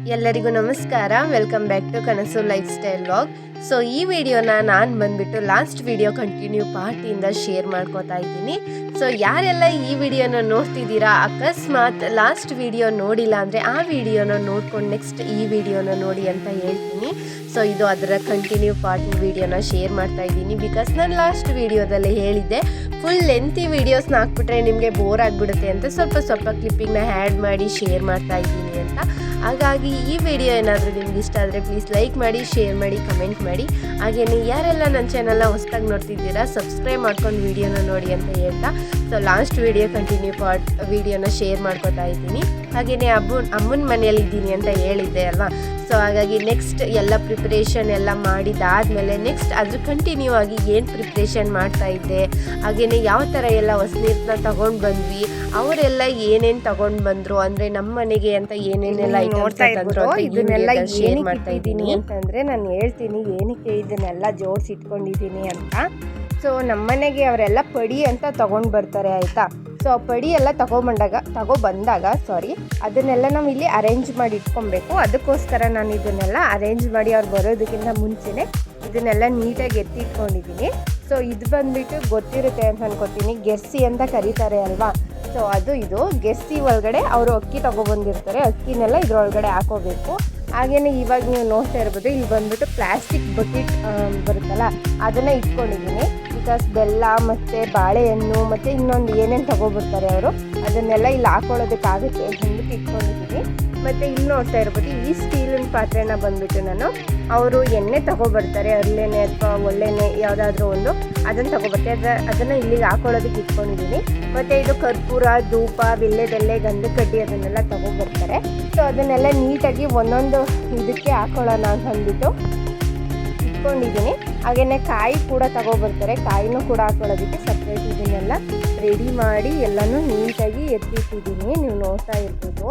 ಎಲ್ಲರಿಗೂ ನಮಸ್ಕಾರ. Welcome back to ಕನಸು ಲೈಫ್ ಸ್ಟೈಲ್ ವ್ಲಾಗ್. ಸೊ ಈ ವಿಡಿಯೋನ ನಾನು ಬಂದ್ಬಿಟ್ಟು ಲಾಸ್ಟ್ ವಿಡಿಯೋ ಕಂಟಿನ್ಯೂ ಪಾರ್ಟಿಯಿಂದ ಶೇರ್ ಮಾಡ್ಕೋತಾ ಇದ್ದೀನಿ. ಸೊ ಯಾರೆಲ್ಲ ಈ ವಿಡಿಯೋನ ನೋಡ್ತಿದ್ದೀರಾ, ಅಕಸ್ಮಾತ್ ಲಾಸ್ಟ್ ವಿಡಿಯೋ ನೋಡಿಲ್ಲ ಅಂದರೆ ಆ ವಿಡಿಯೋನ ನೋಡ್ಕೊಂಡು ನೆಕ್ಸ್ಟ್ ಈ ವಿಡಿಯೋನ ನೋಡಿ ಅಂತ ಹೇಳ್ತೀನಿ. ಸೊ ಇದು ಅದರ ಕಂಟಿನ್ಯೂ ಪಾರ್ಟ್ ವಿಡಿಯೋನ ಶೇರ್ ಮಾಡ್ತಾ ಇದ್ದೀನಿ. ಬಿಕಾಸ್ ನಾನು ಲಾಸ್ಟ್ ವಿಡಿಯೋದಲ್ಲಿ ಹೇಳಿದ್ದೆ ಫುಲ್ ಲೆಂತಿ ವೀಡಿಯೋಸ್ನ ಹಾಕ್ಬಿಟ್ರೆ ನಿಮಗೆ ಬೋರ್ ಆಗಿಬಿಡುತ್ತೆ ಅಂತ ಸ್ವಲ್ಪ ಕ್ಲಿಪ್ಪಿಂಗ್ನ ಆ್ಯಡ್ ಮಾಡಿ ಶೇರ್ ಮಾಡ್ತಾ ಇದ್ದೀನಿ ಅಂತ. ಹಾಗಾಗಿ ಈ ವಿಡಿಯೋ ಏನಾದರೂ ನಿಮ್ಗೆ ಇಷ್ಟ ಆದರೆ ಪ್ಲೀಸ್ ಲೈಕ್ ಮಾಡಿ, ಶೇರ್ ಮಾಡಿ, ಕಮೆಂಟ್ ಮಾಡಿ. ಹಾಗೆಯೇ ಯಾರೆಲ್ಲ ನನ್ನ ಚಾನಲ್ನ ಹೊಸ್ದಾಗಿ ನೋಡ್ತಿದ್ದೀರಾ ಸಬ್ಸ್ಕ್ರೈಬ್ ಮಾಡ್ಕೊಂಡು ವಿಡಿಯೋನ ನೋಡಿ ಅಂತ ಹೇಳ್ತಾ, so last video continue part ವಿಡಿಯೋನ ಶೇರ್ ಮಾಡ್ಕೋತಾ ಇದ್ದೀನಿ. ಹಾಗೆಯೇ ಅಮ್ಮನ ಮನೆಯಲ್ಲಿ ಇದ್ದೀನಿ ಅಂತ ಹೇಳಿದ್ದೆ ಅಲ್ವಾ. ಸೊ ಹಾಗಾಗಿ ನೆಕ್ಸ್ಟ್ ಎಲ್ಲ ಪ್ರಿಪ್ರೇಷನ್ ಎಲ್ಲ ಮಾಡಿದಾದಮೇಲೆ ನೆಕ್ಸ್ಟ್ ಅದ್ರ ಕಂಟಿನ್ಯೂ ಆಗಿ ಏನು ಪ್ರಿಪ್ರೇಷನ್ ಮಾಡ್ತಾ ಇದ್ದೆ, ಹಾಗೆಯೇ ಯಾವ ಥರ ಎಲ್ಲ ಹೊಸನೀರನ್ನ ತೊಗೊಂಡು ಬಂದ್ವಿ, ಅವರೆಲ್ಲ ಏನೇನು ತೊಗೊಂಡು ಬಂದರು, ಅಂದರೆ ನಮ್ಮ ಮನೆಗೆ ಅಂತ ಏನೇನೆಲ್ಲ ನೋಡ್ತಾ ಇದ್ರು ಇದನ್ನೆಲ್ಲ ಶೇರ್ ಮಾಡ್ತಾ ಇದ್ದೀನಿ ಅಂತಂದರೆ ನಾನು ಹೇಳ್ತೀನಿ ಏನಕ್ಕೆ ಇದನ್ನೆಲ್ಲ ಜೋಡಿಸಿ ಇಟ್ಕೊಂಡಿದ್ದೀನಿ ಅಂತ. ಸೊ ನಮ್ಮನೆಗೆ ಅವರೆಲ್ಲ ಪಡಿ ಅಂತ ತೊಗೊಂಡು ಬರ್ತಾರೆ ಆಯಿತಾ. ಸೊ ಪಡಿ ಎಲ್ಲ ತಗೊಬಂದಾಗ ಅದನ್ನೆಲ್ಲ ನಾವು ಇಲ್ಲಿ ಅರೇಂಜ್ ಮಾಡಿ ಇಟ್ಕೊಬೇಕು. ಅದಕ್ಕೋಸ್ಕರ ನಾನು ಇದನ್ನೆಲ್ಲ ಅರೇಂಜ್ ಮಾಡಿ ಅವ್ರು ಬರೋದಕ್ಕಿಂತ ಮುಂಚೆನೇ ಇದನ್ನೆಲ್ಲ ನೀಟಾಗಿ ಎತ್ತಿಟ್ಕೊಂಡಿದ್ದೀನಿ. ಸೊ ಇದು ಬಂದುಬಿಟ್ಟು ಗೊತ್ತಿರುತ್ತೆ ಅಂತ ಅನ್ಕೋತೀನಿ, ಗೆರ್ಸಿ ಅಂತ ಕರೀತಾರೆ ಅಲ್ವಾ. ಸೊ ಇದು ಗೆರ್ಸಿ ಒಳಗಡೆ ಅವರು ಅಕ್ಕಿ ತೊಗೊಬಂದಿರ್ತಾರೆ, ಅಕ್ಕಿನೆಲ್ಲ ಇದ್ರೊಳಗಡೆ ಹಾಕೋಬೇಕು. ಹಾಗೆಯೇ ಇವಾಗ ನೀವು ನೋಡ್ತಾ ಇರ್ಬೋದು, ಇಲ್ಲಿ ಬಂದುಬಿಟ್ಟು ಪ್ಲಾಸ್ಟಿಕ್ ಬಕೆಟ್ ಬರುತ್ತಲ್ಲ ಅದನ್ನು ಇಟ್ಕೊಂಡಿದ್ದೀನಿ. ಬಿಕಾಸ್ ಬೆಲ್ಲ ಮತ್ತು ಬಾಳೆಹಣ್ಣು ಮತ್ತು ಇನ್ನೊಂದು ಏನೇನು ತೊಗೊಬರ್ತಾರೆ ಅವರು ಅದನ್ನೆಲ್ಲ ಇಲ್ಲಿ ಹಾಕೊಳ್ಳೋದಕ್ಕಾಗುತ್ತೆ ಅಂದ್ಬಿಟ್ಟು ಇಟ್ಕೊಂಡಿದ್ದೀನಿ. ಮತ್ತು ಇಲ್ಲಿ ನೋಡ್ತಾ ಇರ್ಬೋದು, ಈ ಸ್ಟೀಲಿನ ಪಾತ್ರೆನ ಬಂದುಬಿಟ್ಟು ನಾನು ಅವರು ಎಣ್ಣೆ ತೊಗೊಬರ್ತಾರೆ, ಹರಳೆಣ್ಣೆ ಅಥವಾ ಒಳ್ಳೆಣ್ಣೆ ಯಾವುದಾದ್ರೂ ಒಂದು ಅದನ್ನು ತೊಗೊಬರ್ತಾರೆ, ಅದನ್ನು ಇಲ್ಲಿಗೆ ಹಾಕೊಳ್ಳೋದಕ್ಕೆ ಇಟ್ಕೊಂಡಿದ್ದೀನಿ. ಮತ್ತು ಇದು ಕರ್ಪೂರ, ಧೂಪ, ವಿಳ್ಯದೆಲೆ, ಗಂಧಕಡ್ಡಿ ಅದನ್ನೆಲ್ಲ ತೊಗೊಬರ್ತಾರೆ. ಸೊ ಅದನ್ನೆಲ್ಲ ನೀಟಾಗಿ ಒಂದೊಂದು ಇದಕ್ಕೆ ಹಾಕೊಳ್ಳೋಣ ಅಂತ ಅಂದ್ಬಿಟ್ಟು ಇಟ್ಕೊಂಡಿದ್ದೀನಿ. ಹಾಗೆಯೇ ಕಾಯಿ ಕೂಡ ತೊಗೊಬರ್ತಾರೆ, ಕಾಯಿನೂ ಕೂಡ ಹಾಕೊಳ್ಳೋದಕ್ಕೆ ಸಪ್ರೇಟ್ ಇದನ್ನೆಲ್ಲ ರೆಡಿ ಮಾಡಿ ಎಲ್ಲನೂ ನೀಟಾಗಿ ಎತ್ತಿಟ್ಟಿದ್ದೀನಿ. ನೀವು ನೋಡ್ತಾ ಇರ್ಬೋದು.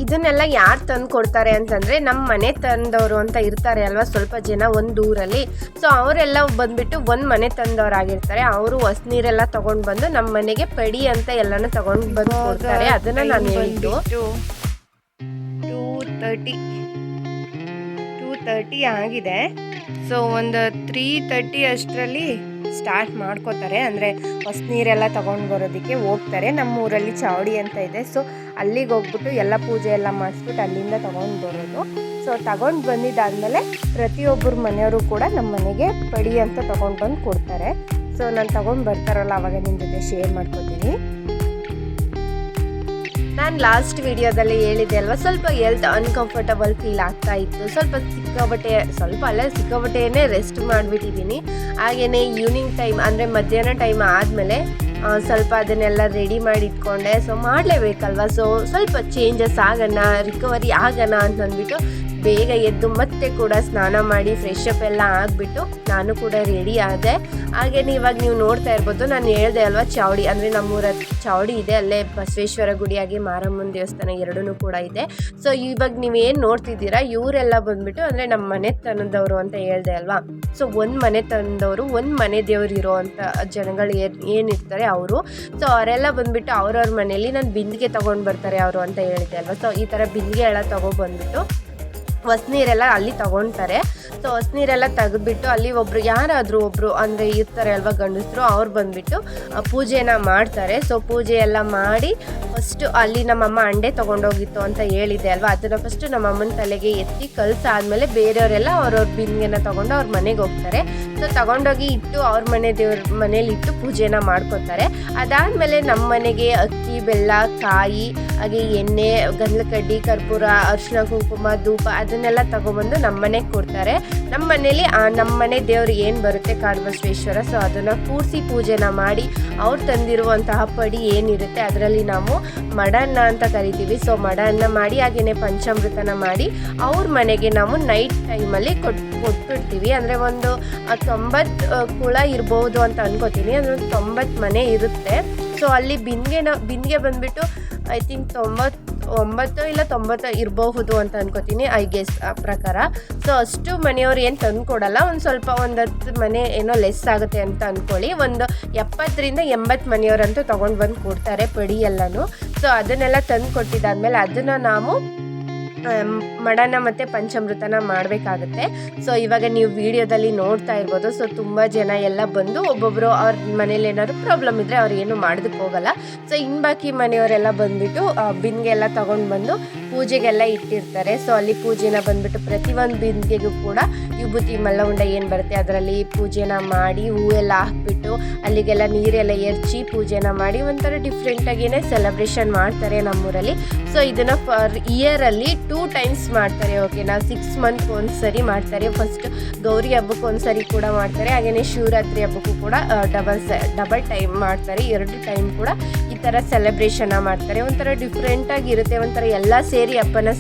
ಇದನ್ನೆಲ್ಲ ಯಾರು ತಂದು ಕೊಡ್ತಾರೆ ಅಂತಂದರೆ ನಮ್ಮ ಮನೆ ತಂದವರು ಅಂತ ಇರ್ತಾರೆ ಅಲ್ವಾ, ಸ್ವಲ್ಪ ಜನ ಒಂದು ಊರಲ್ಲಿ. ಸೊ ಅವರೆಲ್ಲ ಬಂದುಬಿಟ್ಟು ಒಂದು ಮನೆ ತಂದವರಾಗಿರ್ತಾರೆ. ಅವರು ಹೊಸನೀರೆಲ್ಲ ತೊಗೊಂಡು ಬಂದು ನಮ್ಮ ಮನೆಗೆ ಪಡಿ ಅಂತ ಎಲ್ಲನೂ ತೊಗೊಂಡು ಬಂದು ಕೊಡ್ತಾರೆ. ಅದನ್ನು ನಾನು ಹೇಳಿದ್ದು 2:30 ಆಗಿದೆ. ಸೊ ಒಂದು 3:30 ಅಷ್ಟರಲ್ಲಿ ಸ್ಟಾರ್ಟ್ ಮಾಡ್ಕೋತಾರೆ, ಅಂದರೆ ಹೊಸನೀರೆಲ್ಲ ತೊಗೊಂಡು ಬರೋದಕ್ಕೆ ಹೋಗ್ತಾರೆ. ನಮ್ಮೂರಲ್ಲಿ ಚಾವಡಿ ಅಂತ ಇದೆ. ಸೊ ಅಲ್ಲಿಗೆ ಹೋಗ್ಬಿಟ್ಟು ಎಲ್ಲ ಪೂಜೆ ಎಲ್ಲ ಮಾಡಿಸ್ಬಿಟ್ಟು ಅಲ್ಲಿಂದ ತೊಗೊಂಡು ಬರೋದು. ಸೊ ತಗೊಂಡು ಬಂದಿದ್ದಾದಮೇಲೆ ಪ್ರತಿಯೊಬ್ಬರ ಮನೆಯವರು ಕೂಡ ನಮ್ಮ ಮನೆಗೆ ಪಡಿ ಅಂತ ತೊಗೊಂಡು ಬಂದು ಕೊಡ್ತಾರೆ. ಸೊ ನಾನು ತೊಗೊಂಡು ಬರ್ತಾರಲ್ಲ ಆವಾಗ ನಿಮ್ಮ ಜೊತೆ ಶೇರ್ ಮಾಡ್ಕೊತೀನಿ. ನಾನು ಲಾಸ್ಟ್ ವಿಡಿಯೋದಲ್ಲಿ ಹೇಳಿದೆ ಅಲ್ವಾ, ಸ್ವಲ್ಪ ಹೆಲ್ತ್ ಅನ್ಕಂಫರ್ಟಬಲ್ ಫೀಲ್ ಆಗ್ತಾ ಇತ್ತು. ಸಿಕ್ಕಾಪಟ್ಟೆನೇ ರೆಸ್ಟ್ ಮಾಡಿಬಿಟ್ಟಿದ್ದೀನಿ. ಹಾಗೆಯೇ ಈವ್ನಿಂಗ್ ಟೈಮ್ ಅಂದರೆ ಮಧ್ಯಾಹ್ನ ಟೈಮ್ ಆದಮೇಲೆ ಸ್ವಲ್ಪ ಅದನ್ನೆಲ್ಲ ರೆಡಿ ಮಾಡಿ ಇಟ್ಕೊಂಡೆ. ಸೊ ಮಾಡಲೇಬೇಕಲ್ವ. ಸೊ ಸ್ವಲ್ಪ ಚೇಂಜಸ್ ಆಗೋಣ, ರಿಕವರಿ ಆಗೋಣ ಅಂತಂದ್ಬಿಟ್ಟು ಬೇಗ ಎದ್ದು ಮತ್ತೆ ಕೂಡ ಸ್ನಾನ ಮಾಡಿ ಫ್ರೆಶ್ ಅಪ್ ಎಲ್ಲ ಆಗಿಬಿಟ್ಟು ನಾನು ಕೂಡ ರೆಡಿ ಆದೆ. ಹಾಗೆಯೇ ಇವಾಗ ನೀವು ನೋಡ್ತಾ ಇರ್ಬೋದು, ನಾನು ಹೇಳ್ದೆ ಅಲ್ವಾ ಚಾವಡಿ ಅಂದರೆ ನಮ್ಮೂರ ಚಾವಡಿ ಇದೆ, ಅಲ್ಲೇ ಬಸವೇಶ್ವರ ಗುಡಿಯಾಗಿ ಮಾರಮ್ಮನ ದೇವಸ್ಥಾನ ಎರಡೂ ಕೂಡ ಇದೆ. ಸೊ ಇವಾಗ ನೀವೇನು ನೋಡ್ತಿದ್ದೀರಾ ಇವರೆಲ್ಲ ಬಂದುಬಿಟ್ಟು ಅಂದರೆ ನಮ್ಮ ಮನೆ ತನದವರು ಅಂತ ಹೇಳ್ದೆ ಅಲ್ವಾ. ಸೊ ಒಂದು ಮನೆ ತಂದವರು, ಒಂದು ಮನೆ ದೇವ್ರು ಇರೋ ಅಂಥ ಜನಗಳು ಏನಿರ್ತಾರೆ ಅವರು. ಸೊ ಅವರೆಲ್ಲ ಬಂದುಬಿಟ್ಟು ಅವ್ರವ್ರ ಮನೆಯಲ್ಲಿ ನಾನು ಬಿಂದಿಗೆ ತೊಗೊಂಡು ಬರ್ತಾರೆ ಅವರು ಅಂತ ಹೇಳಿದೆ ಅಲ್ವಾ. ಸೊ ಈ ಥರ ಬಿಂದಿಗೆ ಎಲ್ಲ ತೊಗೊಬಂದ್ಬಿಟ್ಟು ಹೊಸನೀರೆಲ್ಲ ಅಲ್ಲಿ ತೊಗೊಳ್ತಾರೆ. ಸೊ ಹೊಸನೀರೆಲ್ಲ ತೆಗೆದ್ಬಿಟ್ಟು ಅಲ್ಲಿ ಯಾರಾದರೂ ಒಬ್ಬರು ಅಂದರೆ ಇರ್ತಾರೆ ಅಲ್ವಾ ಗಂಡಸರು, ಅವ್ರು ಬಂದುಬಿಟ್ಟು ಪೂಜೆನ ಮಾಡ್ತಾರೆ. ಸೊ ಪೂಜೆ ಎಲ್ಲ ಮಾಡಿ ಫಸ್ಟು ಅಲ್ಲಿ ನಮ್ಮಮ್ಮ ಅಂಡೆ ತೊಗೊಂಡೋಗಿತ್ತು ಅಂತ ಹೇಳಿದೆ ಅಲ್ವಾ, ಅದನ್ನು ಫಸ್ಟು ನಮ್ಮಮ್ಮನ ತಲೆಗೆ ಎತ್ತಿ ಕಲಿಸಾದ್ಮೇಲೆ ಬೇರೆಯವರೆಲ್ಲ ಅವ್ರವ್ರ ಬಿಂದಿಗೆನ ತೊಗೊಂಡು ಅವ್ರ ಮನೆಗೆ ಹೋಗ್ತಾರೆ. ಸೊ ತೊಗೊಂಡೋಗಿ ಇಟ್ಟು ಅವ್ರ ದೇವ್ರ ಮನೇಲಿ ಇಟ್ಟು ಪೂಜೆನ ಮಾಡ್ಕೋತಾರೆ. ಅದಾದಮೇಲೆ ನಮ್ಮ ಮನೆಗೆ ಅಕ್ಕಿ, ಬೆಲ್ಲ, ಕಾಯಿ, ಹಾಗೆ ಎಣ್ಣೆ, ಗಂಧಕಡ್ಡಿ, ಕರ್ಪೂರ, ಅರಿಶಿನ, ಕುಂಕುಮ, ಧೂಪ ಅದನ್ನೆಲ್ಲ ತೊಗೊಬಂದು ನಮ್ಮ ಮನೆಗೆ ಕೊಡ್ತಾರೆ. ನಮ್ಮ ಮನೇಲಿ ನಮ್ಮ ಮನೆ ದೇವ್ರು ಏನು ಬರುತ್ತೆ ಕಾಡಬಸವೇಶ್ವರ, ಸೊ ಅದನ್ನು ಕೂರಿಸಿ ಪೂಜೆನ ಮಾಡಿ ಅವ್ರು ತಂದಿರುವಂತಹ ಪಡಿ ಏನಿರುತ್ತೆ ಅದರಲ್ಲಿ ನಾವು ಮಡನ್ನ ಅಂತ ಕರಿತೀವಿ. ಸೊ ಮಡನ್ನ ಮಾಡಿ ಹಾಗೆಯೇ ಪಂಚಾಮೃತನ ಮಾಡಿ ಅವ್ರ ಮನೆಗೆ ನಾವು ನೈಟ್ ಟೈಮಲ್ಲಿ ಕೊಟ್ಬಿಡ್ತೀವಿ. ಅಂದರೆ ಒಂದು 90 ಕುಳ ಇರ್ಬೋದು ಅಂತ ಅನ್ಕೋತೀನಿ, ಅಂದರೆ 90 ಮನೆ ಇರುತ್ತೆ. ಸೊ ಅಲ್ಲಿ ಬಿಂದಿಗೆ ಬಂದುಬಿಟ್ಟು ಐ ಥಿಂಕ್ 99 ಇಲ್ಲ 90 ಇರಬಹುದು ಅಂತ ಅನ್ಕೋತೀನಿ, ಐ ಗೆಸ್ ಪ್ರಕಾರ. ಸೊ ಅಷ್ಟು ಮನೆಯವ್ರು ಏನು ತಂದು ಕೊಡಲ್ಲ, ಒಂದು 10 ಮನೆ ಏನೋ ಲೆಸ್ ಆಗುತ್ತೆ ಅಂತ ಅಂದ್ಕೊಳ್ಳಿ. ಒಂದು 70ರಿಂದ 80 ಮನೆಯವರಂತೂ ತೊಗೊಂಡು ಬಂದು ಕೊಡ್ತಾರೆ ಪಡಿ ಎಲ್ಲನೂ. ಸೊ ಅದನ್ನೆಲ್ಲ ತಂದು ಕೊಟ್ಟಿದ್ದಾದ್ಮೇಲೆ ಅದನ್ನು ನಾವು ಮಡನ ಮತ್ತು ಪಂಚಾಮೃತನ ಮಾಡಬೇಕಾಗುತ್ತೆ. ಸೊ ಇವಾಗ ನೀವು ವಿಡಿಯೋದಲ್ಲಿ ನೋಡ್ತಾ ಇರ್ಬೋದು. ಸೊ ತುಂಬ ಜನ ಎಲ್ಲ ಬಂದು ಒಬ್ಬೊಬ್ಬರು ಅವ್ರ ಮನೇಲಿ ಏನಾದ್ರು ಪ್ರಾಬ್ಲಮ್ ಇದ್ದರೆ ಅವ್ರು ಏನು ಮಾಡೋದಕ್ಕೆ ಹೋಗಲ್ಲ. ಸೊ ಇನ್ನು ಬಾಕಿ ಮನೆಯವರೆಲ್ಲ ಬಂದುಬಿಟ್ಟು ಬಿಂದಿಗೆ ತೊಗೊಂಡು ಬಂದು ಪೂಜೆಗೆಲ್ಲ ಇಟ್ಟಿರ್ತಾರೆ. ಸೊ ಅಲ್ಲಿ ಪೂಜೆನ ಬಂದುಬಿಟ್ಟು ಪ್ರತಿಯೊಂದು ಬಿಂದಿಗೆಗೂ ಕೂಡ ವಿಭೂತಿ ಮಲ್ಲ ಉಂಡೆ ಏನು ಬರುತ್ತೆ ಅದರಲ್ಲಿ ಪೂಜೆನ ಮಾಡಿ ಹೂವೆಲ್ಲ ಹಾಕ್ಬಿಟ್ಟು ಅಲ್ಲಿಗೆಲ್ಲ ನೀರೆಲ್ಲ ಎರಚಿ ಪೂಜೆನ ಮಾಡಿ ಒಂಥರ ಡಿಫ್ರೆಂಟಾಗಿಯೇ ಸೆಲೆಬ್ರೇಷನ್ ಮಾಡ್ತಾರೆ ನಮ್ಮೂರಲ್ಲಿ. ಸೊ ಇದನ್ನು ಫಾರ್ ಇಯರಲ್ಲಿ 2 ಟೈಮ್ಸ್ ಮಾಡ್ತಾರೆ. ಓಕೆನಾ, 6 ಮಂತ್ ಒಂದ್ಸರಿ ಮಾಡ್ತಾರೆ. ಫಸ್ಟ್ ಗೌರಿ ಹಬ್ಬಕ್ಕೆ ಒಂದ್ಸರಿ ಕೂಡ ಮಾಡ್ತಾರೆ, ಹಾಗೆಯೇ ಶಿವರಾತ್ರಿ ಹಬ್ಬಕ್ಕೂ ಕೂಡ ಡಬಲ್ ಟೈಮ್ ಮಾಡ್ತಾರೆ. 2 ಟೈಮ್ ಕೂಡ ಈ ಥರ ಸೆಲೆಬ್ರೇಷನ್ನ ಮಾಡ್ತಾರೆ. ಒಂಥರ ಡಿಫ್ರೆಂಟಾಗಿರುತ್ತೆ. ಒಂಥರ ಎಲ್ಲ ಸೇರಿ ಹಬ್ಬನ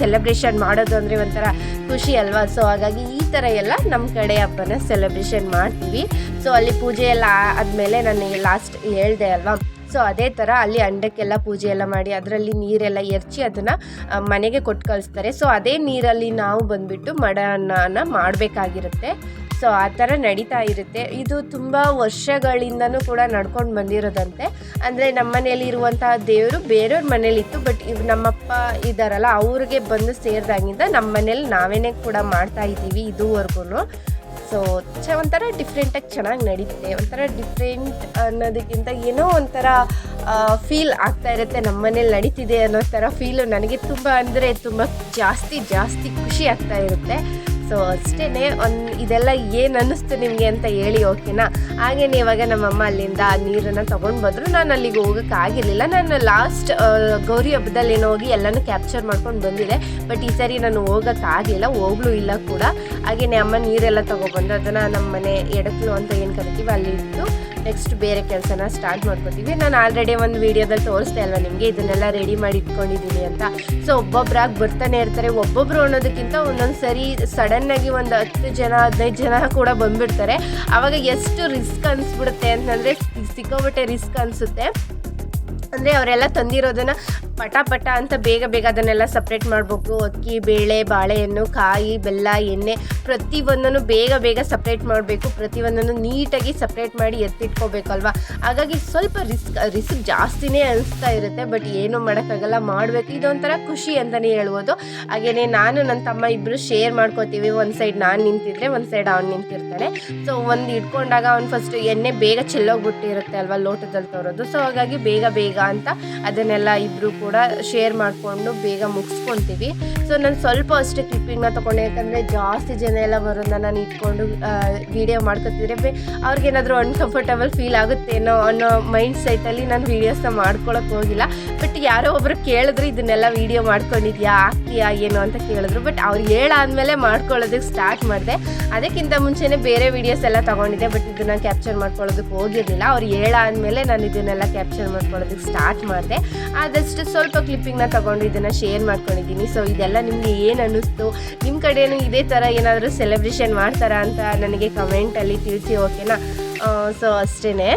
ಸೆಲೆಬ್ರೇಷನ್ ಮಾಡೋದು ಅಂದರೆ ಒಂಥರ ಖುಷಿ ಅಲ್ವಾ. ಸೊ ಹಾಗಾಗಿ ಈ ಥರ ಎಲ್ಲ ನಮ್ಮ ಕಡೆ ಹಬ್ಬನ ಸೆಲೆಬ್ರೇಷನ್ ಮಾಡ್ತೀವಿ. ಸೊ ಅಲ್ಲಿ ಪೂಜೆ ಎಲ್ಲ ಆದಮೇಲೆ ನನಗೆ ಲಾಸ್ಟ್ ಹೇಳ್ದೆ ಅಲ್ವಾ, ಸೊ ಅದೇ ಥರ ಅಲ್ಲಿ ಅಂಡಕ್ಕೆಲ್ಲ ಪೂಜೆ ಎಲ್ಲ ಮಾಡಿ ಅದರಲ್ಲಿ ನೀರೆಲ್ಲ ಎರಚಿ ಅದನ್ನು ಮನೆಗೆ ಕೊಟ್ಟು ಕಳಿಸ್ತಾರೆ. ಸೊ ಅದೇ ನೀರಲ್ಲಿ ನಾವು ಬಂದುಬಿಟ್ಟು ಮಡನ ಮಾಡಬೇಕಾಗಿರುತ್ತೆ. ಸೊ ಆ ಥರ ನಡೀತಾ ಇರುತ್ತೆ. ಇದು ತುಂಬ ವರ್ಷಗಳಿಂದನೂ ಕೂಡ ನಡ್ಕೊಂಡು ಬಂದಿರೋದಂತೆ. ಅಂದರೆ ನಮ್ಮ ಮನೇಲಿ ಇರುವಂತಹ ದೇವರು ಬೇರೆಯವ್ರ ಮನೇಲಿತ್ತು, ಬಟ್ ನಮ್ಮಪ್ಪ ಇದ್ದಾರಲ್ಲ ಅವ್ರಿಗೆ ಬಂದು ಸೇರಿದಾಗಿಂದ ನಮ್ಮ ಮನೇಲಿ ನಾವೇನೇ ಕೂಡ ಮಾಡ್ತಾ ಇದ್ದೀವಿ ಇದುವರೆಗೂ. ಸೊ ಒಂಥರ ಡಿಫ್ರೆಂಟಾಗಿ ಚೆನ್ನಾಗಿ ನಡೀತಿದೆ. ಒಂಥರ ಡಿಫ್ರೆಂಟ್ ಅನ್ನೋದಕ್ಕಿಂತ ಏನೋ ಒಂಥರ ಫೀಲ್ ಆಗ್ತಾ ಇರುತ್ತೆ. ನಮ್ಮ ಮನೇಲಿ ನಡೀತಿದೆ ಅನ್ನೋ ಥರ ಫೀಲು ನನಗೆ ತುಂಬ ಅಂದರೆ ತುಂಬ ಜಾಸ್ತಿ ಖುಷಿ ಆಗ್ತಾ ಇರುತ್ತೆ. ಸೊ ಅಷ್ಟೇ. ಇದೆಲ್ಲ ಏನು ಅನ್ನಿಸ್ತು ನಿಮಗೆ ಅಂತ ಹೇಳಿ, ಓಕೆನಾ. ಹಾಗೇನೆ ಇವಾಗ ನಮ್ಮಮ್ಮ ಅಲ್ಲಿಂದ ನೀರನ್ನು ತೊಗೊಂಡು ಬಂದರು. ನಾನು ಅಲ್ಲಿಗೆ ಹೋಗೋಕ್ಕಾಗಿರಲಿಲ್ಲ. ನಾನು ಲಾಸ್ಟ್ ಗೌರಿ ಹಬ್ಬದಲ್ಲಿ ಏನೋ ಹೋಗಿ ಎಲ್ಲನೂ ಕ್ಯಾಪ್ಚರ್ ಮಾಡ್ಕೊಂಡು ಬಂದಿದೆ, ಬಟ್ ಈ ಸರಿ ನಾನು ಹೋಗೋಕ್ಕಾಗಲಿಲ್ಲ, ಹೋಗ್ಲೂ ಇಲ್ಲ ಕೂಡ. ಹಾಗೆಯೇ ಅಮ್ಮ ನೀರೆಲ್ಲ ತೊಗೊಬಂದು ಅದನ್ನು ನಮ್ಮ ಮನೆ ಎಡಕ್ಲು ಅಂತ ಏನು ಕರಿತೀವಿ ಅಲ್ಲಿ ಇಟ್ಟು ನೆಕ್ಸ್ಟ್ ಬೇರೆ ಕೆಲಸನ ಸ್ಟಾರ್ಟ್ ಮಾಡ್ಕೊತೀವಿ. ನಾನು ಆಲ್ರೆಡಿ ಒಂದು ವೀಡಿಯೋದಲ್ಲಿ ತೋರಿಸ್ದೆ ಅಲ್ವಾ ನಿಮಗೆ, ಇದನ್ನೆಲ್ಲ ರೆಡಿ ಮಾಡಿ ಇಟ್ಕೊಂಡಿದ್ದೀನಿ ಅಂತ. ಸೊ ಒಬ್ಬೊಬ್ಬರಾಗಿ ಬರ್ತಾನೆ ಇರ್ತಾರೆ. ಒಬ್ಬೊಬ್ಬರು ಅನ್ನೋದಕ್ಕಿಂತ ಒಂದೊಂದು ಸರಿ ಸಡನ್ನಾಗಿ ಒಂದು 10 ಜನ 15 ಜನ ಕೂಡ ಬಂದುಬಿಡ್ತಾರೆ. ಆವಾಗ ಎಷ್ಟು ರಿಸ್ಕ್ ಅನಿಸ್ಬಿಡುತ್ತೆ ಅಂತಂದರೆ ಸಿಕ್ಕಾಪಟ್ಟೆ ರಿಸ್ಕ್ ಅನಿಸುತ್ತೆ. ಅಂದರೆ ಅವರೆಲ್ಲ ತಂದಿರೋದನ್ನು ಪಟ ಅಂತ ಬೇಗ ಅದನ್ನೆಲ್ಲ ಸಪ್ರೇಟ್ ಮಾಡಬೇಕು. ಅಕ್ಕಿ, ಬೇಳೆ, ಬಾಳೆಹಣ್ಣು, ಕಾಯಿ, ಬೆಲ್ಲ, ಎಣ್ಣೆ ಪ್ರತಿಯೊಂದನ್ನು ಬೇಗ ಸಪ್ರೇಟ್ ಮಾಡಬೇಕು. ಪ್ರತಿಯೊಂದನ್ನು ನೀಟಾಗಿ ಸಪ್ರೇಟ್ ಮಾಡಿ ಎತ್ತಿಟ್ಕೋಬೇಕಲ್ವ. ಹಾಗಾಗಿ ಸ್ವಲ್ಪ ರಿಸ್ಕ್ ಜಾಸ್ತಿನೇ ಅನಿಸ್ತಾ ಇರುತ್ತೆ, ಬಟ್ ಏನೂ ಮಾಡೋಕ್ಕಾಗಲ್ಲ, ಮಾಡಬೇಕು. ಇದೊಂಥರ ಖುಷಿ ಅಂತಲೇ ಹೇಳ್ಬೋದು. ಹಾಗೆಯೇ ನಾನು ನನ್ನ ತಮ್ಮ ಇಬ್ಬರು ಶೇರ್ ಮಾಡ್ಕೋತೀವಿ. ಒಂದು ಸೈಡ್ ನಾನು ನಿಂತಿದ್ರೆ ಒಂದು ಸೈಡ್ ಅವ್ನು ನಿಂತಿರ್ತಾನೆ. ಸೊ ಒಂದು ಇಟ್ಕೊಂಡಾಗ ಅವ್ನು ಫಸ್ಟ್ ಎಣ್ಣೆ ಬೇಗ ಚೆಲ್ಲೋಗ್ಬಿಟ್ಟಿರುತ್ತೆ ಅಲ್ವಾ ಲೋಟದಲ್ಲಿ ತರೋದು. ಸೊ ಹಾಗಾಗಿ ಬೇಗ ಅಂತ ಅದನ್ನೆಲ್ಲ ಇಬ್ಬರು ಕೂಡ ಶೇರ್ ಮಾಡಿಕೊಂಡು ಬೇಗ ಮುಗಿಸ್ಕೊತೀವಿ. ಸೊ ನಾನು ಸ್ವಲ್ಪ ಅಷ್ಟೇ ಕ್ಲಿಪ್ಪಿಂಗ್ನ ತೊಗೊಂಡೆ, ಯಾಕಂದರೆ ಜಾಸ್ತಿ ಜನ ಎಲ್ಲ ಬರೋದನ್ನ ನಾನು ಇಟ್ಕೊಂಡು ವೀಡಿಯೋ ಮಾಡ್ಕೊತಿದ್ರೆ ಅವ್ರಿಗೇನಾದರೂ ಅನ್ಕಂಫರ್ಟಬಲ್ ಫೀಲ್ ಆಗುತ್ತೇನೋ ಅನ್ನೋ ಮೈಂಡ್ ಸೆಟ್ಟಲ್ಲಿ ನಾನು ವೀಡಿಯೋಸ್ನ ಮಾಡ್ಕೊಳಕ್ಕೆ ಹೋಗಿಲ್ಲ. ಬಟ್ ಯಾರೋ ಒಬ್ಬರು ಕೇಳಿದ್ರು ಇದನ್ನೆಲ್ಲ ವೀಡಿಯೋ ಮಾಡ್ಕೊಂಡಿದ್ಯಾ, ಆಗ್ತೀಯಾ ಏನು ಅಂತ ಕೇಳಿದ್ರು. ಬಟ್ ಅವ್ರು ಹೇಳಾದ್ಮೇಲೆ ಮಾಡ್ಕೊಳ್ಳೋದಕ್ಕೆ ಸ್ಟಾರ್ಟ್ ಮಾಡಿದೆ. ಅದಕ್ಕಿಂತ ಮುಂಚೆನೇ ಬೇರೆ ವೀಡಿಯೋಸ್ ಎಲ್ಲ ತೊಗೊಂಡಿದ್ದೆ, ಬಟ್ ಇದನ್ನು ಕ್ಯಾಪ್ಚರ್ ಮಾಡ್ಕೊಳ್ಳೋದಕ್ಕೆ ಹೋಗಿರಲಿಲ್ಲ. ಅವ್ರು ಹೇಳಾದ್ಮೇಲೆ ನಾನು ಇದನ್ನೆಲ್ಲ ಕ್ಯಾಪ್ಚರ್ ಮಾಡ್ಕೊಳ್ಳೋದಕ್ಕೆ ಸ್ಟಾರ್ಟ್ ಮಾಡಿದೆ. ಆದಷ್ಟು ಸ್ವಲ್ಪ ಕ್ಲಿಪ್ಪಿಂಗ್ನ ತೊಗೊಂಡು ಇದನ್ನು ಶೇರ್ ಮಾಡ್ಕೊಂಡಿದ್ದೀನಿ. ಸೊ ಇದೆಲ್ಲ ನಿಮಗೆ ಏನು ಅನ್ನಿಸ್ತು, ನಿಮ್ಮ ಕಡೆಯೂ ಇದೇ ಥರ ಏನಾದರೂ ಸೆಲೆಬ್ರೇಷನ್ ಮಾಡ್ತಾರಾ ಅಂತ ನನಗೆ ಕಮೆಂಟಲ್ಲಿ ತಿಳಿಸಿ, ಓಕೆನಾ. ಸೊ ಅಷ್ಟೇ.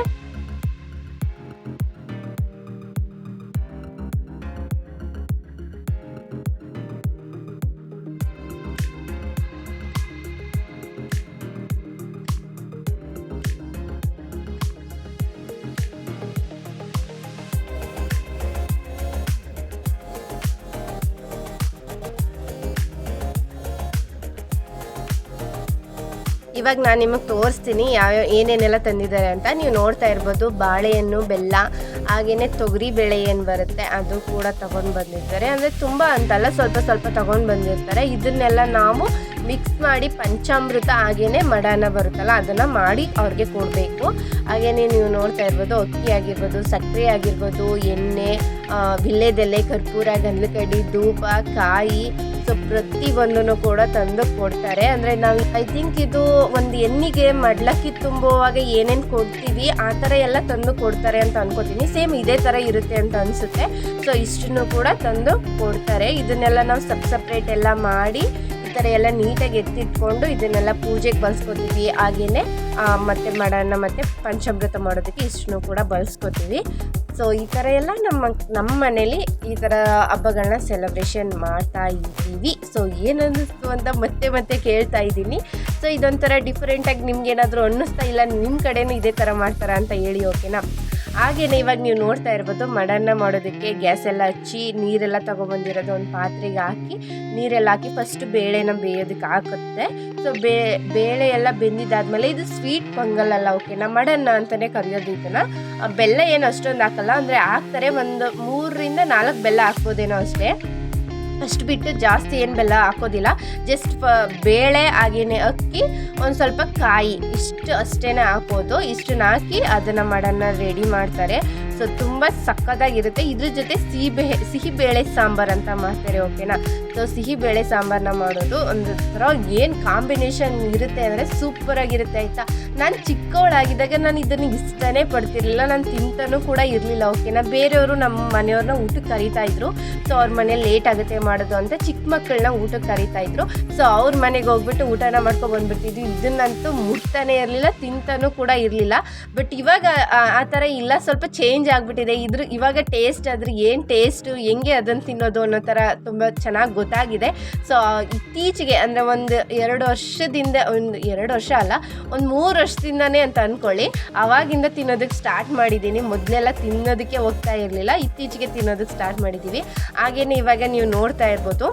ಇವಾಗ ನಾನು ನಿಮಗೆ ತೋರಿಸ್ತೀನಿ ಏನೇನೆಲ್ಲ ತಂದಿದ್ದಾರೆ ಅಂತ. ನೀವು ನೋಡ್ತಾ ಇರ್ಬೋದು, ಬಾಳೆಹಣ್ಣು, ಬೆಲ್ಲ, ಹಾಗೆಯೇ ತೊಗರಿ ಬೇಳೆ ಏನು ಬರುತ್ತೆ ಅದು ಕೂಡ ತೊಗೊಂಡು ಬಂದಿರ್ತಾರೆ. ಅಂದರೆ ತುಂಬ ಅಂತಲ್ಲ, ಸ್ವಲ್ಪ ತೊಗೊಂಡು ಬಂದಿರ್ತಾರೆ. ಇದನ್ನೆಲ್ಲ ನಾವು ಮಿಕ್ಸ್ ಮಾಡಿ ಪಂಚಾಮೃತ ಹಾಗೆಯೇ ಮಡಾನ ಬರುತ್ತಲ್ಲ ಅದನ್ನು ಮಾಡಿ ಅವ್ರಿಗೆ ಕೊಡಬೇಕು. ಹಾಗೆಯೇ ನೀವು ನೋಡ್ತಾ ಇರ್ಬೋದು, ಅಕ್ಕಿ ಆಗಿರ್ಬೋದು, ಸಕ್ಕರೆ ಆಗಿರ್ಬೋದು, ಎಣ್ಣೆ, ವಿಳ್ಯೆದೆಲೆ, ಕರ್ಪೂರ, ಗಂಧಕಡ್ಡಿ, ಧೂಪ, ಕಾಯಿ, ಸೊ ಪ್ರತಿಯೊಂದನ್ನು ಕೂಡ ತಂದು ಕೊಡ್ತಾರೆ. ಅಂದರೆ ನಾವು ಐ ಥಿಂಕ್ ಇದು ಒಂದು ಎಣ್ಣಿಗೆ ಮಡ್ಲಕ್ಕಿ ತುಂಬುವಾಗ ಏನೇನು ಕೊಡ್ತೀವಿ ಆ ಥರ ಎಲ್ಲ ತಂದು ಕೊಡ್ತಾರೆ ಅಂತ ಅನ್ಕೋತೀನಿ. ಸೇಮ್ ಇದೇ ಥರ ಇರುತ್ತೆ ಅಂತ ಅನಿಸುತ್ತೆ. ಸೊ ಇಷ್ಟನ್ನು ಕೂಡ ತಂದು ಕೊಡ್ತಾರೆ. ಇದನ್ನೆಲ್ಲ ನಾವು ಸಪ್ರೇಟ್ ಎಲ್ಲ ಮಾಡಿ ಈ ಥರ ಎಲ್ಲ ನೀಟಾಗಿ ಎತ್ತಿಟ್ಕೊಂಡು ಇದನ್ನೆಲ್ಲ ಪೂಜೆಗೆ ಬಳಸ್ಕೊತೀವಿ. ಹಾಗೆಯೇ ಮತ್ತು ಮಡಾನ ಮತ್ತು ಪಂಚಾಮೃತ ಮಾಡೋದಕ್ಕೆ ಇಷ್ಟನ್ನು ಕೂಡ ಬಳಸ್ಕೊತೀವಿ. ಸೊ ಈ ಥರ ಎಲ್ಲ ನಮ್ಮ ಮನೇಲಿ ಈ ಥರ ಹಬ್ಬಗಳನ್ನ ಸೆಲೆಬ್ರೇಷನ್ ಮಾಡ್ತಾ ಇದ್ದೀವಿ. ಸೊ ಏನು ಅನ್ನಿಸ್ತು ಅಂತ ಮತ್ತೆ ಕೇಳ್ತಾ ಇದ್ದೀನಿ. ಸೊ ಇದೊಂಥರ ಡಿಫ್ರೆಂಟಾಗಿ ನಿಮ್ಗೆ ಏನಾದರೂ ಅನ್ನಿಸ್ತಾ ಇಲ್ಲ ನಿಮ್ಮ ಕಡೆನೂ ಇದೇ ಥರ ಮಾಡ್ತಾರಾ ಅಂತ ಹೇಳಿ, ಓಕೆನಾ. ಹಾಗೆಯೇ ಇವಾಗ ನೀವು ನೋಡ್ತಾ ಇರ್ಬೋದು ಮಡನ್ನ ಮಾಡೋದಕ್ಕೆ ಗ್ಯಾಸ್ ಎಲ್ಲ ಹಚ್ಚಿ ನೀರೆಲ್ಲ ತೊಗೊಬಂದಿರೋದು ಒಂದು ಪಾತ್ರೆಗೆ ಹಾಕಿ ನೀರೆಲ್ಲ ಹಾಕಿ ಫಸ್ಟ್ ಬೇಳೆನ ಬೇಯೋದಕ್ಕೆ ಹಾಕುತ್ತೆ. ಸೊ ಬೇಳೆ ಎಲ್ಲ ಬೆಂದಿದ್ದಾದ್ಮೇಲೆ ಇದು ಸ್ವೀಟ್ ಪೊಂಗಲ್ ಅಲ್ಲ, ಓಕೆನಾ, ಮಡನ್ನ ಅಂತಲೇ ಕರೆಯೋದು ಇದನ್ನು. ಬೆಲ್ಲ ಏನು ಅಷ್ಟೊಂದು ಹಾಕಲ್ಲ, ಅಂದರೆ ಹಾಕ್ತಾರೆ, ಒಂದು 3ರಿಂದ 4 ಬೆಲ್ಲ ಹಾಕ್ಬೋದೇನೋ ಅಷ್ಟೇ, ಅಷ್ಟು ಬಿಟ್ಟು ಜಾಸ್ತಿ ಏನು ಬೆಲ್ಲ ಹಾಕೋದಿಲ್ಲ. ಜಸ್ಟ್ ಬೇಳೆ ಹಾಗೇನೆ ಅಕ್ಕಿ ಒಂದು ಸ್ವಲ್ಪ ಕಾಯಿ ಇಷ್ಟು ಅಷ್ಟೇ ಹಾಕೋದು. ಇಷ್ಟನ್ನ ಹಾಕಿ ಅದನ್ನು ಮಡನ್ನ ರೆಡಿ ಮಾಡ್ತಾರೆ. ಸೊ ತುಂಬ ಸಕ್ಕತ್ತಾಗಿರುತ್ತೆ. ಇದ್ರ ಜೊತೆ ಸಿಹಿಬೇಳೆ ಸಾಂಬಾರು ಅಂತ ಮಾಡ್ತಾರೆ, ಓಕೆನಾ. ಸೊ ಸಿಹಿಬೇಳೆ ಸಾಂಬಾರನ್ನ ಮಾಡೋದು ಒಂದು ಥರ ಏನು ಕಾಂಬಿನೇಷನ್ ಇರುತ್ತೆ ಅಂದರೆ ಸೂಪರಾಗಿರುತ್ತೆ, ಆಯಿತಾ. ನಾನು ಚಿಕ್ಕವಳಾಗಿದ್ದಾಗ ನಾನು ಇದನ್ನು ಇಷ್ಟನೇ ಪಡ್ತಿರ್ಲಿಲ್ಲ, ನಾನು ತಿಂತಾನೂ ಕೂಡ ಇರಲಿಲ್ಲ, ಓಕೆನಾ. ಬೇರೆಯವರು ನಮ್ಮ ಮನೆಯವ್ರನ್ನ ಊಟಕ್ಕೆ ಕರೀತಾಯಿದ್ರು. ಸೊ ಅವ್ರ ಮನೇಲಿ ಲೇಟ್ ಆಗುತ್ತೆ ಮಾಡೋದು ಅಂತ ಚಿಕ್ಕ ಮಕ್ಕಳನ್ನ ಊಟಕ್ಕೆ ಕರೀತಾಯಿದ್ರು. ಸೊ ಅವ್ರ ಮನೆಗೆ ಹೋಗ್ಬಿಟ್ಟು ಊಟನ ಮಾಡ್ಕೊಂಡು ಬಂದ್ಬಿಟ್ಟಿದ್ವಿ. ಇದನ್ನಂತೂ ಮುಟ್ತಾನೆ ಇರಲಿಲ್ಲ, ತಿಂತಾನೂ ಕೂಡ ಇರಲಿಲ್ಲ. ಬಟ್ ಇವಾಗ ಆ ಥರ ಇಲ್ಲ, ಸ್ವಲ್ಪ ಚೇಂಜ್ ಆಗಿಬಿಟ್ಟಿದೆ. ಇವಾಗ ಟೇಸ್ಟ್ ಆದ್ರೆ ಏನು ಟೇಸ್ಟು, ಹೆಂಗೆ ಅದನ್ನು ತಿನ್ನೋದು ಅನ್ನೋ ಥರ ತುಂಬ ಚೆನ್ನಾಗಿ ಗೊತ್ತಾಗಿದೆ. ಸೊ ಇತ್ತೀಚೆಗೆ ಅಂದರೆ ಒಂದು 2 ವರ್ಷದಿಂದ, ಒಂದು 2 ವರ್ಷ ಅಲ್ಲ, ಒಂದು 3 ವರ್ಷದಿಂದನೇ ಅಂತ ಅಂದ್ಕೊಳ್ಳಿ, ಆವಾಗಿಂದ ತಿನ್ನೋದಕ್ಕೆ ಸ್ಟಾರ್ಟ್ ಮಾಡಿದ್ದೀನಿ. ಮೊದಲೆಲ್ಲ ತಿನ್ನೋದಕ್ಕೆ ಹೋಗ್ತಾ ಇರಲಿಲ್ಲ, ಇತ್ತೀಚೆಗೆ ತಿನ್ನೋದಕ್ಕೆ ಸ್ಟಾರ್ಟ್ ಮಾಡಿದ್ದೀವಿ. ಹಾಗೆಯೇ ಇವಾಗ ನೀವು ನೋಡ್ತಾ ಇರ್ಬೋದು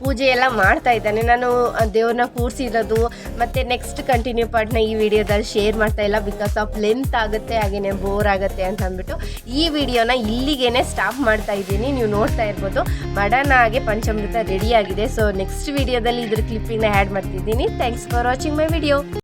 ಪೂಜೆ ಎಲ್ಲ ಮಾಡ್ತಾ ಇದ್ದಾನೆ. ನಾನು ದೇವ್ರನ್ನ ಕೂರಿಸಿರೋದು ಮತ್ತು ನೆಕ್ಸ್ಟ್ ಕಂಟಿನ್ಯೂ ಪಾರ್ಟ್ನ ಈ ವಿಡಿಯೋದಲ್ಲಿ ಶೇರ್ ಮಾಡ್ತಾ ಇಲ್ಲ, ಬಿಕಾಸ್ ಆಫ್ ಲೆಂತ್ ಆಗುತ್ತೆ, ಹಾಗೆಯೇ ಬೋರ್ ಆಗುತ್ತೆ ಅಂತ ಅಂದ್ಬಿಟ್ಟು ಈ ವಿಡಿಯೋನ ಇಲ್ಲಿಗೇ ಸ್ಟಾಪ್ ಮಾಡ್ತಾ ಇದ್ದೀನಿ. ನೀವು ನೋಡ್ತಾ ಇರ್ಬೋದು ಮಡನ ಹಾಗೆ ಪಂಚಾಮೃತ ರೆಡಿಯಾಗಿದೆ. ಸೊ ನೆಕ್ಸ್ಟ್ ವಿಡಿಯೋದಲ್ಲಿ ಇದ್ರ ಕ್ಲಿಪ್ಪಿಂಗ್ನ ಆ್ಯಡ್ ಮಾಡ್ತಿದ್ದೀನಿ. Thanks for watching my video.